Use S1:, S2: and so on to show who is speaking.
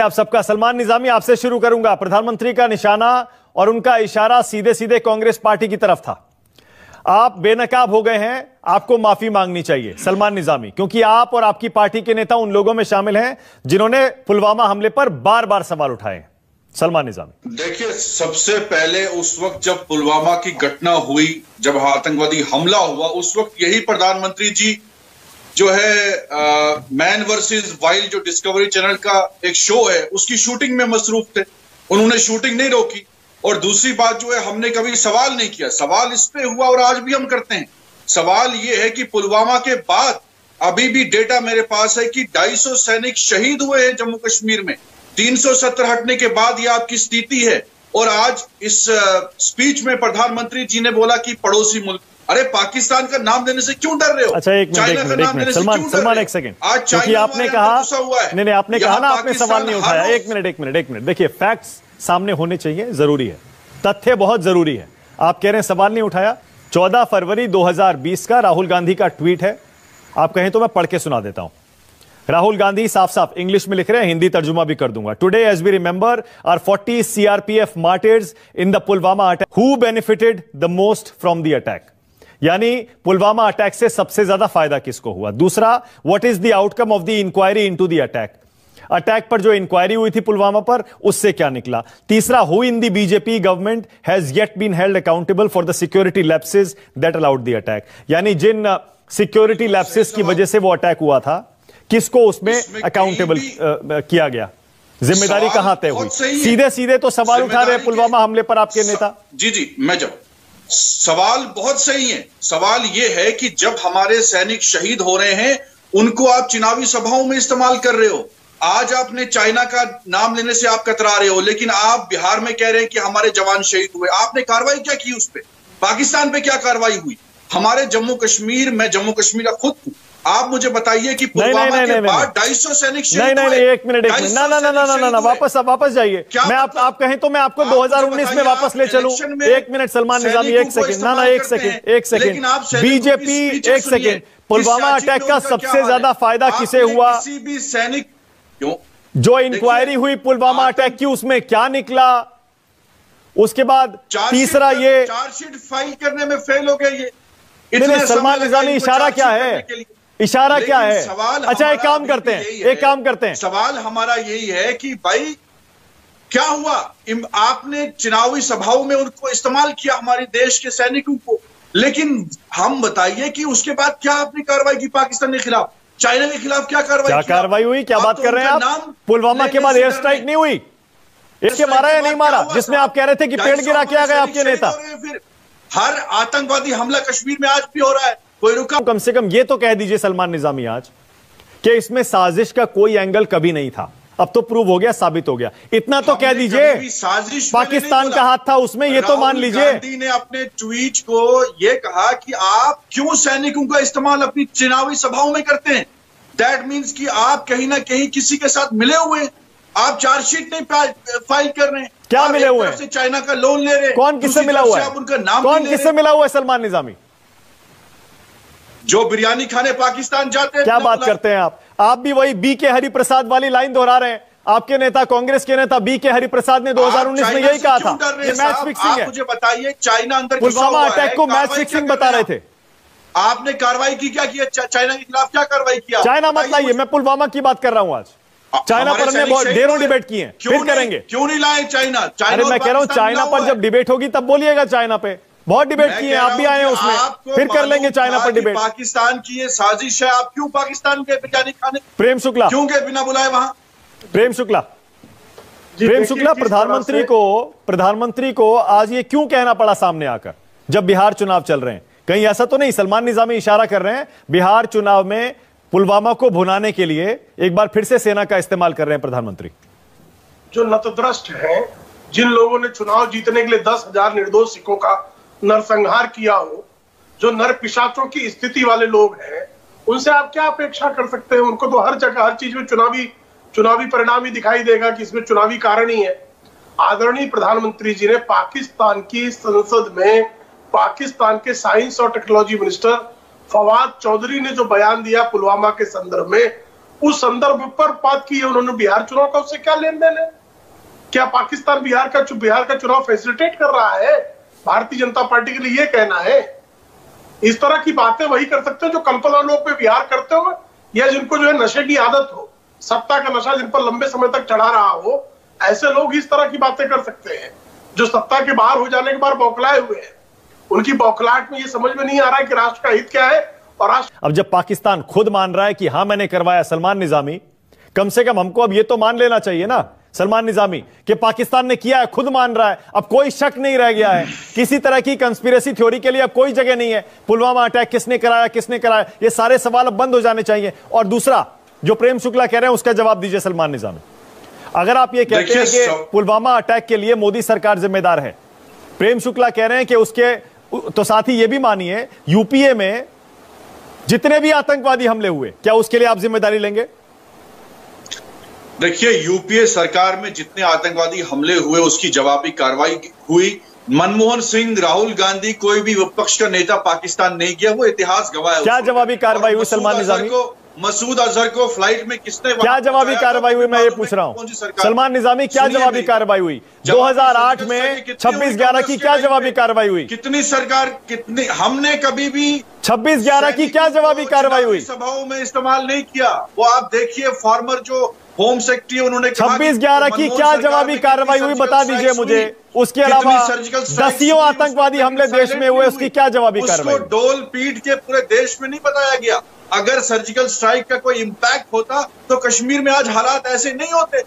S1: आप सबका। सलमान निजामी, आपसे शुरू करूंगा। प्रधानमंत्री का निशाना और उनका इशारा सीधे सीधे कांग्रेस पार्टी की तरफ था। आप बेनकाब हो गए हैं, आपको माफी मांगनी चाहिए सलमान निजामी, क्योंकि आप और आपकी पार्टी के नेता उन लोगों में शामिल हैं जिन्होंने पुलवामा हमले पर बार बार सवाल उठाए। सलमान निजामी,
S2: देखिए, सबसे पहले उस वक्त जब पुलवामा की घटना हुई, जब आतंकवादी हमला हुआ, उस वक्त यही प्रधानमंत्री जी जो है मैन वर्सेस वाइल्ड जो डिस्कवरी चैनल का एक शो है उसकी शूटिंग में मसरूफ थे। उन्होंने शूटिंग नहीं रोकी। और दूसरी बात जो है, हमने कभी सवाल नहीं किया। सवाल इस पे हुआ और आज भी हम करते हैं। सवाल ये है कि पुलवामा के बाद अभी भी डेटा मेरे पास है कि 250 सैनिक शहीद हुए हैं जम्मू कश्मीर में। 370 हटने के बाद ये आपकी स्थिति है। और आज इस स्पीच में प्रधानमंत्री जी ने बोला कि पड़ोसी मुल्क, अरे पाकिस्तान का नाम देने से क्यों डर रहे हो?
S1: अच्छा, एक मिनट सलमान, एक सेकंड, क्योंकि आपने कहा नहीं, आपने कहा ना, आपने सवाल नहीं उठाया। एक मिनट, देखिए, फैक्ट्स सामने होने चाहिए, जरूरी है, तथ्य बहुत जरूरी है। आप कह रहे हैं सवाल नहीं उठाया। 14 फरवरी 2020 का राहुल गांधी का ट्वीट है, आप कहें तो मैं पढ़ के सुना देता हूं। राहुल गांधी साफ साफ इंग्लिश में लिख रहे हैं, हिंदी तर्जुमा भी कर दूंगा। Today as we remember our 40 CRPF martyrs in the Pulwama attack, who benefited the most from the attack. यानी पुलवामा अटैक से सबसे ज्यादा फायदा किसको हुआ। दूसरा, what is the outcome of the inquiry into the attack, attack पर जो इंक्वायरी हुई थी पुलवामा पर, उससे क्या निकला। तीसरा, who in the BJP government has yet been held accountable for the security lapses that allowed the attack. यानी जिन सिक्योरिटी लैप्सेस की वजह से वो अटैक हुआ था, किसको उसमें अकाउंटेबल किया गया, जिम्मेदारी कहां तय हुई। सीधे सीधे तो सवाल उठा रहे हैं पुलवामा हमले पर आपके नेता।
S2: जी, मैं जब सवाल बहुत सही है। सवाल यह है कि जब हमारे सैनिक शहीद हो रहे हैं, उनको आप चुनावी सभाओं में इस्तेमाल कर रहे हो। आज आपने चाइना का नाम लेने से आप कतरा रहे हो, लेकिन आप बिहार में कह रहे हैं कि हमारे जवान शहीद हुए। आपने कार्रवाई क्या की उस पर? पाकिस्तान पे क्या कार्रवाई हुई? हमारे जम्मू कश्मीर, मैं जम्मू कश्मीर का खुद हूं। आप मुझे बताइए कि पुलवामा के बाद 250 सैनिक शहीद हुए।
S1: एक मिनट, ना, वापस जाइए। मैं आप कहें तो मैं आपको 2019 में वापस ले चलूं। एक मिनट सलमान निजामी, एक सेकंड, बीजेपी, एक सेकंड, पुलवामा अटैक का सबसे ज्यादा फायदा किसे हुआ?
S2: किसी भी सैनिक,
S1: जो इंक्वायरी हुई पुलवामा अटैक की, उसमें क्या निकला? उसके बाद तीसरा, ये
S2: चार्जशीट फाइल करने में फेल हो गए।
S1: ये सलमान निजामी, इशारा क्या है? इशारा क्या है? अच्छा, एक काम करते हैं,
S2: सवाल हमारा यही है कि भाई क्या हुआ? आपने चुनावी सभाओं में उनको इस्तेमाल किया, हमारे देश के सैनिकों को, लेकिन हम बताइए कि उसके बाद क्या आपने कार्रवाई की पाकिस्तान के खिलाफ, चाइना के खिलाफ? क्या कार्रवाई
S1: हुई? क्या बात कर रहे हैं आप? पुलवामा के बाद एयर स्ट्राइक नहीं हुई? इसके मारा या नहीं मारा, जिसमें आप कह रहे थे कि पेड़ गिरा के आ गए आपके नेता?
S2: फिर हर आतंकवादी हमला कश्मीर में आज भी हो रहा है, कोई रुका?
S1: कम से कम ये तो कह दीजिए सलमान निजामी आज कि इसमें साजिश का कोई एंगल कभी नहीं था। अब तो प्रूव हो गया, साबित हो गया, इतना तो कह दीजिए।
S2: साजिश
S1: पाकिस्तान का हाथ था उसमें, ये तो मान लीजिए।
S2: गांधी ने अपने ट्वीट को ये कहा कि आप क्यों सैनिकों का इस्तेमाल अपनी चुनावी सभाओं में करते हैं। दैट मीन्स कि आप कहीं ना कहीं किसी के साथ मिले हुए हैं। आप चार्जशीट नहीं फाइल कर रहे हैं।
S1: क्या मिले हुए हैं?
S2: चाइना का लोन ले रहे हैं।
S1: कौन किससे मिला हुआ है?
S2: उनका नाम
S1: कौन किससे मिला हुआ है? सलमान निजामी,
S2: जो बिरयानी खाने पाकिस्तान जाते हैं।
S1: क्या बात करते हैं आप भी वही बी के हरिप्रसाद वाली लाइन दोहरा रहे हैं। आपके नेता, कांग्रेस के नेता बी के हरिप्रसाद ने 2019 में यही कहा था, ये मैच फिक्सिंग है।
S2: मुझे बताइए, चाइना अंदर
S1: पुलवामा अटैक को मैच फिक्सिंग बता रहे थे।
S2: आपने कार्रवाई की? क्या किया चाइना के खिलाफ? क्या कार्रवाई किया?
S1: चाइना मत लाइए, मैं पुलवामा की बात कर रहा हूं आज। चाइना पर हमने बहुत ढेरों डिबेट किए हैं, फिर करेंगे।
S2: क्यों नहीं लाए चाइना?
S1: अरे मैं कह रहा हूं, चाइना पर जब डिबेट होगी तब बोलिएगा। चाइना पे बहुत डिबेट किए हैं, आप भी आए हैं उसमें, फिर कर लेंगे चाइना पर डिबेट।
S2: पाकिस्तान की ये साजिश है। आप क्यों पाकिस्तान के बिरयानी खाने?
S1: प्रेम शुक्ला
S2: क्यों गए बिना बुलाए वहां?
S1: प्रेम शुक्ला, प्रधानमंत्री को आज ये क्यों कहना पड़ा सामने आकर, जब बिहार चुनाव चल रहे हैं? कहीं ऐसा तो नहीं सलमान निजामी इशारा कर रहे हैं बिहार चुनाव में पुलवामा को भुनाने के लिए एक बार फिर से सेना का इस्तेमाल कर रहे हैं प्रधानमंत्री?
S3: जो नतद्रष्ट हैं, जिन लोगों ने चुनाव जीतने के लिए 10,000 निर्दोष सिखों का नरसंहार किया हो, जो नर पिशाचों की स्थिति वाले लोग हैं, उनसे आप क्या अपेक्षा कर सकते हैं? उनको तो हर जगह, हर चीज में चुनावी परिणाम ही दिखाई देगा कि इसमें चुनावी कारण ही है। आदरणीय प्रधानमंत्री जी ने पाकिस्तान की संसद में पाकिस्तान के साइंस और टेक्नोलॉजी मिनिस्टर फवाद चौधरी ने जो बयान दिया पुलवामा के संदर्भ में, उस संदर्भ पर बात की है उन्होंने। बिहार चुनाव का उससे क्या लेन देन है? क्या पाकिस्तान बिहार का चुनाव फैसिलिटेट कर रहा है? भारतीय जनता पार्टी के लिए ये कहना है? इस तरह की बातें वही कर सकते हैं जो कल्पना लोग पे विहार करते हो, या जिनको जो है नशे की आदत हो, सत्ता का नशा जिन पर लंबे समय तक चढ़ा रहा हो। ऐसे लोग इस तरह की बातें कर सकते हैं। जो सत्ता के बाहर हो जाने के बाद बौखलाए हुए हैं, उनकी बौखलाहट में ये समझ में नहीं आ रहा है कि राष्ट्र का हित क्या है। और
S1: अब जब पाकिस्तान खुद मान रहा है कि हां मैंने करवाया, सलमान निजामी, कम से कम हमको अब ये तो मान लेना चाहिए ना सलमान निजामी कि पाकिस्तान ने किया है, खुद मान रहा है। अब कोई शक नहीं रह गया है, किसी तरह की कंस्पिरेसी थ्योरी के लिए अब कोई जगह नहीं है। पुलवामा अटैक किसने कराया, ये सारे सवाल अब बंद हो जाने चाहिए। और दूसरा, जो प्रेम शुक्ला कह रहे हैं उसका जवाब दीजिए सलमान निजामी। अगर आप ये कहते हैं कि पुलवामा अटैक के लिए मोदी सरकार जिम्मेदार है, प्रेम शुक्ला कह रहे हैं कि उसके, तो साथ ही ये भी मानिए यूपीए में जितने भी आतंकवादी हमले हुए, क्या उसके लिए आप जिम्मेदारी लेंगे?
S2: देखिए, यूपीए सरकार में जितने आतंकवादी हमले हुए उसकी जवाबी कार्रवाई हुई। मनमोहन सिंह, राहुल गांधी, कोई भी विपक्ष का नेता पाकिस्तान नहीं किया, वो इतिहास गवाह है।
S1: क्या जवाबी कार्रवाई हुई सलमान निजामी?
S2: मसूद अजहर को फ्लाइट में किसने,
S1: क्या जवाबी कार्रवाई हुई, मैं ये पूछ रहा हूं सलमान निजामी, क्या जवाबी कार्रवाई हुई? 2008 में 26/11 की क्या जवाबी कार्रवाई हुई?
S2: कितनी सरकार, कितनी, हमने कभी भी
S1: 26/11 की क्या जवाबी कार्रवाई हुई?
S2: सभाओं में इस्तेमाल नहीं किया। वो आप देखिए, फॉर्मर जो होम सेक्रेटरी, उन्होंने
S1: 26/11 की क्या जवाबी कार्रवाई हुई, बता दीजिए मुझे। उसके अलावा दसियों आतंकवादी हमले देश में हुए, उसकी क्या जवाबी कार्रवाई?
S2: उसको डोल पीट के पूरे देश में नहीं बताया गया। अगर सर्जिकल स्ट्राइक का कोई इंपैक्ट होता तो कश्मीर में आज हालात ऐसे नहीं होते।